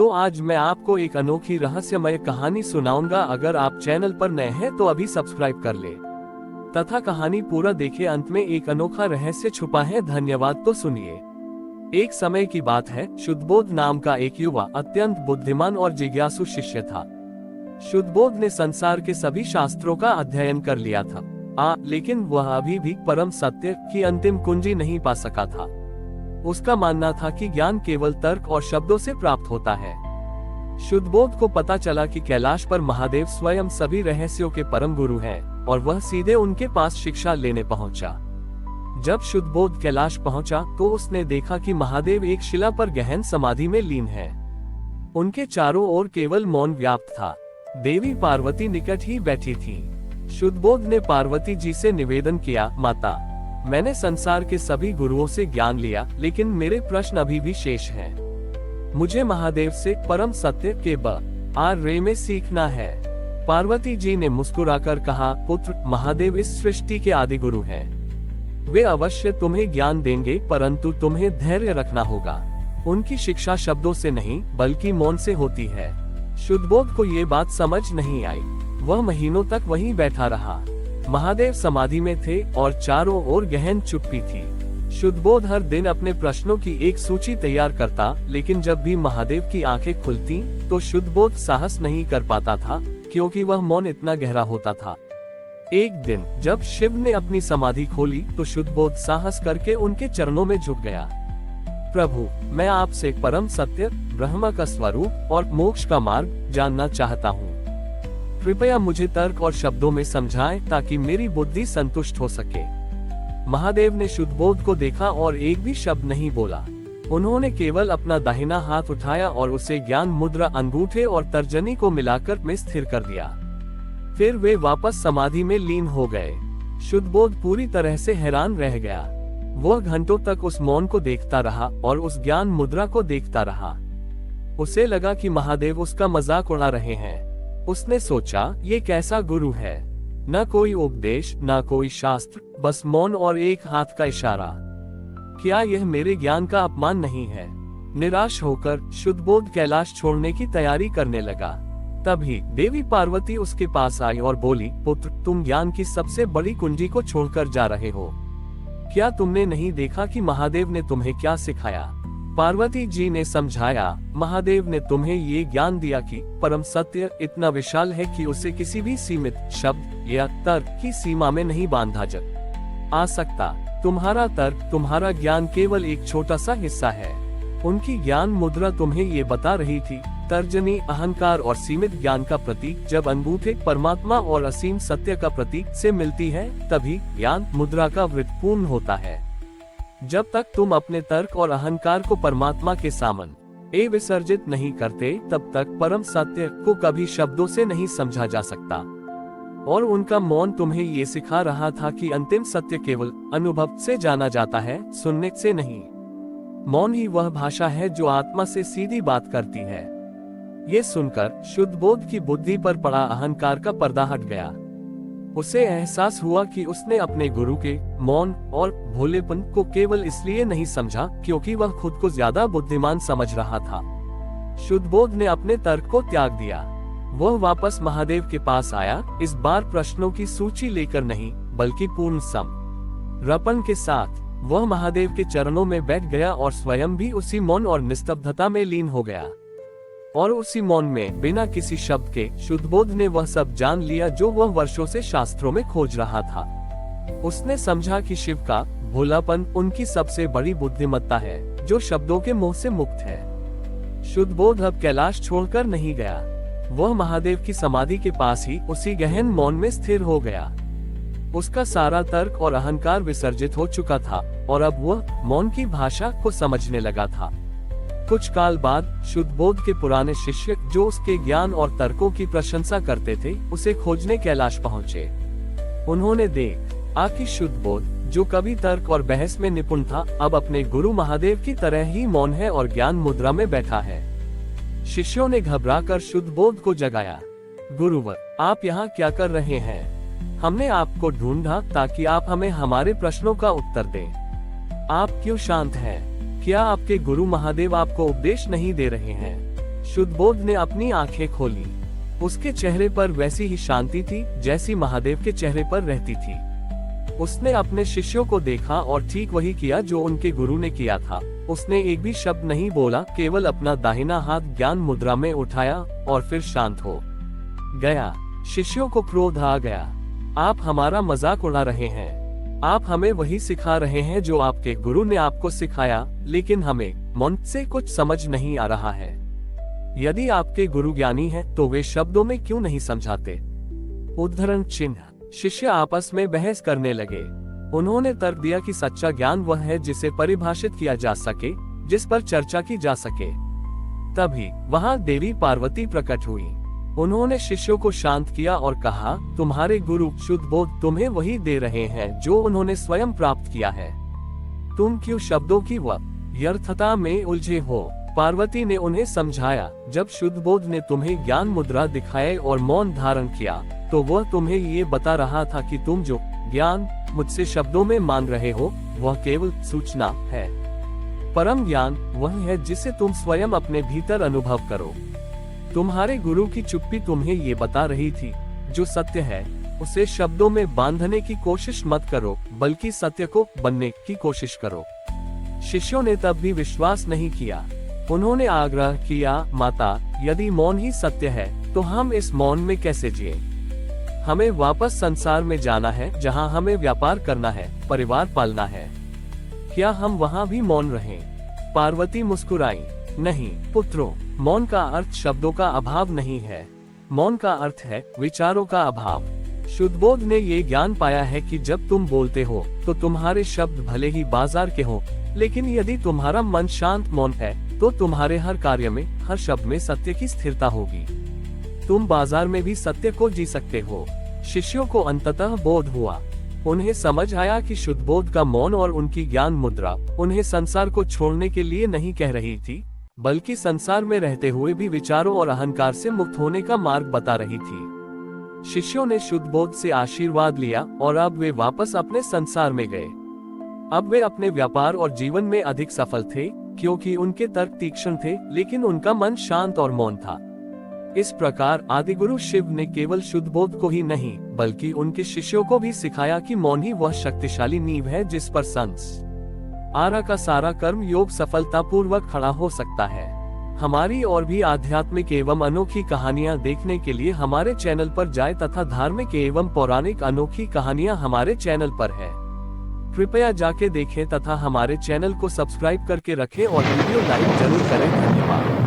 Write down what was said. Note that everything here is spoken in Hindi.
तो आज मैं आपको एक अनोखी रहस्यमय कहानी सुनाऊंगा। अगर आप चैनल पर नए हैं तो अभी सब्सक्राइब कर ले तथा कहानी पूरा देखे। अंत में एक अनोखा रहस्य छुपा है। धन्यवाद। तो सुनिए। एक समय की बात है। शुद्धबोध नाम का एक युवा अत्यंत बुद्धिमान और जिज्ञासु शिष्य था। शुद्धबोध ने संसार के सभी शास्त्रों का अध्ययन कर लिया था, लेकिन वह अभी भी परम सत्य की अंतिम कुंजी नहीं पा सका था। उसका मानना था कि ज्ञान केवल तर्क और शब्दों से प्राप्त होता है। शुद्धबोध को पता चला कि कैलाश पर महादेव स्वयं सभी रहस्यों के परम गुरु हैं और वह सीधे उनके पास शिक्षा लेने पहुंचा। जब शुद्धबोध कैलाश पहुंचा तो उसने देखा कि महादेव एक शिला पर गहन समाधि में लीन है। उनके चारों ओर केवल मौन व्याप्त था। देवी पार्वती निकट ही बैठी थी। शुद्धबोध ने पार्वती जी से निवेदन किया, माता, मैंने संसार के सभी गुरुओं से ज्ञान लिया, लेकिन मेरे प्रश्न अभी भी शेष हैं। मुझे महादेव से परम सत्य के बारे में सीखना है। पार्वती जी ने मुस्कुराकर कहा, पुत्र, महादेव इस सृष्टि के आदि गुरु हैं। वे अवश्य तुम्हें ज्ञान देंगे, परंतु तुम्हें धैर्य रखना होगा। उनकी शिक्षा शब्दों से नहीं बल्कि मौन से होती है। शुद्धबोध को ये बात समझ नहीं आई। वह महीनों तक वहीं बैठा रहा। महादेव समाधि में थे और चारों ओर गहन चुप्पी थी। शुद्धबोध हर दिन अपने प्रश्नों की एक सूची तैयार करता, लेकिन जब भी महादेव की आंखें खुलती तो शुद्धबोध साहस नहीं कर पाता था, क्योंकि वह मौन इतना गहरा होता था। एक दिन जब शिव ने अपनी समाधि खोली तो शुद्धबोध साहस करके उनके चरणों में झुक गया। प्रभु, मैं आपसे परम सत्य, ब्रह्म का स्वरूप और मोक्ष का मार्ग जानना चाहता हूँ। कृपया मुझे तर्क और शब्दों में समझाएं ताकि मेरी बुद्धि संतुष्ट हो सके। महादेव ने शुद्धबोध को देखा और एक भी शब्द नहीं बोला। उन्होंने केवल अपना दाहिना हाथ उठाया और उसे ज्ञान मुद्रा अंगूठे और तर्जनी को मिलाकर में स्थिर कर दिया। फिर वे वापस समाधि में लीन हो गए। शुद्धबोध पूरी तरह से हैरान रह गया। वह घंटों तक उस मौन को देखता रहा और उस ज्ञान मुद्रा को देखता रहा। उसे लगा कि महादेव उसका मजाक उड़ा रहे हैं। उसने सोचा, ये कैसा गुरु है। न कोई उपदेश, न कोई शास्त्र, बस मौन और एक हाथ का इशारा। क्या यह मेरे ज्ञान का अपमान नहीं है? निराश होकर शुद्धबोध कैलाश छोड़ने की तैयारी करने लगा। तभी देवी पार्वती उसके पास आई और बोली, पुत्र, तुम ज्ञान की सबसे बड़ी कुंजी को छोड़कर जा रहे हो। क्या तुमने नहीं देखा कि महादेव ने तुम्हें क्या सिखाया? पार्वती जी ने समझाया, महादेव ने तुम्हें ये ज्ञान दिया कि परम सत्य इतना विशाल है कि उसे किसी भी सीमित शब्द या तर्क की सीमा में नहीं बांधा जा सकता। तुम्हारा तर्क, तुम्हारा ज्ञान केवल एक छोटा सा हिस्सा है। उनकी ज्ञान मुद्रा तुम्हें ये बता रही थी, तर्जनी अहंकार और सीमित ज्ञान का प्रतीक जब अंगूठे परमात्मा और असीम सत्य का प्रतीक से मिलती है, तभी ज्ञान मुद्रा का वृत्त पूर्ण होता है। जब तक तुम अपने तर्क और अहंकार को परमात्मा के सामने विसर्जित नहीं करते, तब तक परम सत्य को कभी शब्दों से नहीं समझा जा सकता। और उनका मौन तुम्हें ये सिखा रहा था कि अंतिम सत्य केवल अनुभव से जाना जाता है, सुनने से नहीं। मौन ही वह भाषा है जो आत्मा से सीधी बात करती है। ये सुनकर शुद्धबोध की बुद्धि पर पड़ा अहंकार का पर्दा हट गया। उसे एहसास हुआ कि उसने अपने गुरु के मौन और भोलेपन को केवल इसलिए नहीं समझा क्योंकि वह खुद को ज्यादा बुद्धिमान समझ रहा था। शुद्धबोध ने अपने तर्क को त्याग दिया। वह वापस महादेव के पास आया, इस बार प्रश्नों की सूची लेकर नहीं बल्कि पूर्ण समर्पण के साथ। वह महादेव के चरणों में बैठ गया और स्वयं भी उसी मौन और निस्तब्धता में लीन हो गया। और उसी मौन में बिना किसी शब्द के शुद्धबोध ने वह सब जान लिया जो वह वर्षों से शास्त्रों में खोज रहा था। उसने समझा कि शिव का भोलापन उनकी सबसे बड़ी बुद्धिमत्ता है, जो शब्दों के मोह से मुक्त है। शुद्धबोध अब कैलाश छोड़कर नहीं गया। वह महादेव की समाधि के पास ही उसी गहन मौन में स्थिर हो गया। उसका सारा तर्क और अहंकार विसर्जित हो चुका था और अब वह मौन की भाषा को समझने लगा था। कुछ काल बाद शुद्धबोध के पुराने शिष्य, जो उसके ज्ञान और तर्कों की प्रशंसा करते थे, उसे खोजने कैलाश पहुंचे। उन्होंने देखा कि शुद्धबोध, जो कभी तर्क और बहस में निपुण था, अब अपने गुरु महादेव की तरह ही मौन है और ज्ञान मुद्रा में बैठा है। शिष्यों ने घबराकर शुद्धबोध को जगाया। गुरुवर, आप यहाँ क्या कर रहे हैं? हमने आपको ढूंढा ताकि आप हमें हमारे प्रश्नों का उत्तर दें। आप क्यों शांत हैं? क्या आपके गुरु महादेव आपको उपदेश नहीं दे रहे हैं? शुद्धबोध ने अपनी आंखें खोली। उसके चेहरे पर वैसी ही शांति थी जैसी महादेव के चेहरे पर रहती थी। उसने अपने शिष्यों को देखा और ठीक वही किया जो उनके गुरु ने किया था। उसने एक भी शब्द नहीं बोला, केवल अपना दाहिना हाथ ज्ञान मुद्रा में उठाया और फिर शांत हो गया। शिष्यों को क्रोध आ गया। आप हमारा मजाक उड़ा रहे हैं। आप हमें वही सिखा रहे हैं जो आपके गुरु ने आपको सिखाया, लेकिन हमें मन से कुछ समझ नहीं आ रहा है। यदि आपके गुरु ज्ञानी हैं, तो वे शब्दों में क्यों नहीं समझाते? उद्धरण चिन्ह। शिष्य आपस में बहस करने लगे। उन्होंने तर्क दिया कि सच्चा ज्ञान वह है जिसे परिभाषित किया जा सके, जिस पर चर्चा की जा सके। तभी वहां देवी पार्वती प्रकट हुई। उन्होंने शिष्यों को शांत किया और कहा, तुम्हारे गुरु शुद्धबोध तुम्हें वही दे रहे हैं जो उन्होंने स्वयं प्राप्त किया है। तुम क्यों शब्दों की व्यर्थता में उलझे हो? पार्वती ने उन्हें समझाया, जब शुद्धबोध ने तुम्हें ज्ञान मुद्रा दिखाए और मौन धारण किया, तो वह तुम्हें ये बता रहा था कि तुम जो ज्ञान मुझसे शब्दों में मांग रहे हो, वह केवल सूचना है। परम ज्ञान वह है जिसे तुम स्वयं अपने भीतर अनुभव करो। तुम्हारे गुरु की चुप्पी तुम्हें ये बता रही थी, जो सत्य है उसे शब्दों में बांधने की कोशिश मत करो, बल्कि सत्य को बनने की कोशिश करो। शिष्यों ने तब भी विश्वास नहीं किया। उन्होंने आग्रह किया, माता, यदि मौन ही सत्य है, तो हम इस मौन में कैसे जिए? हमें वापस संसार में जाना है, जहां हमें व्यापार करना है, परिवार पालना है। क्या हम वहां भी मौन रहें? पार्वती मुस्कुराई। नहीं पुत्रों, मौन का अर्थ शब्दों का अभाव नहीं है। मौन का अर्थ है विचारों का अभाव। शुद्धबोध ने ये ज्ञान पाया है कि जब तुम बोलते हो तो तुम्हारे शब्द भले ही बाजार के हो, लेकिन यदि तुम्हारा मन शांत मौन है, तो तुम्हारे हर कार्य में, हर शब्द में सत्य की स्थिरता होगी। तुम बाजार में भी सत्य को जी सकते हो। शिष्यों को अंततः बोध हुआ। उन्हें समझ आया कि शुद्धबोध का मौन और उनकी ज्ञान मुद्रा उन्हें संसार को छोड़ने के लिए नहीं कह रही थी, बल्कि संसार में रहते हुए भी विचारों और अहंकार से मुक्त होने का मार्ग बता रही थी। शिष्यों ने शुद्धबोध से आशीर्वाद लिया और अब वे वापस अपने संसार में गए। अब वे अपने व्यापार और जीवन में अधिक सफल थे, क्योंकि उनके तर्क तीक्ष्ण थे, लेकिन उनका मन शांत और मौन था। इस प्रकार आदिगुरु शिव ने केवल शुद्धबोध को ही नहीं, बल्कि उनके शिष्यों को भी सिखाया कि मौन ही वह शक्तिशाली नींव है जिस पर संसार का सारा कर्म योग सफलतापूर्वक खड़ा हो सकता है। हमारी और भी आध्यात्मिक एवं अनोखी कहानियां देखने के लिए हमारे चैनल पर जाएं तथा धार्मिक एवं पौराणिक अनोखी कहानियां हमारे चैनल पर है। कृपया जाके देखें तथा हमारे चैनल को सब्सक्राइब करके रखें और वीडियो लाइक जरूर करें। धन्यवाद।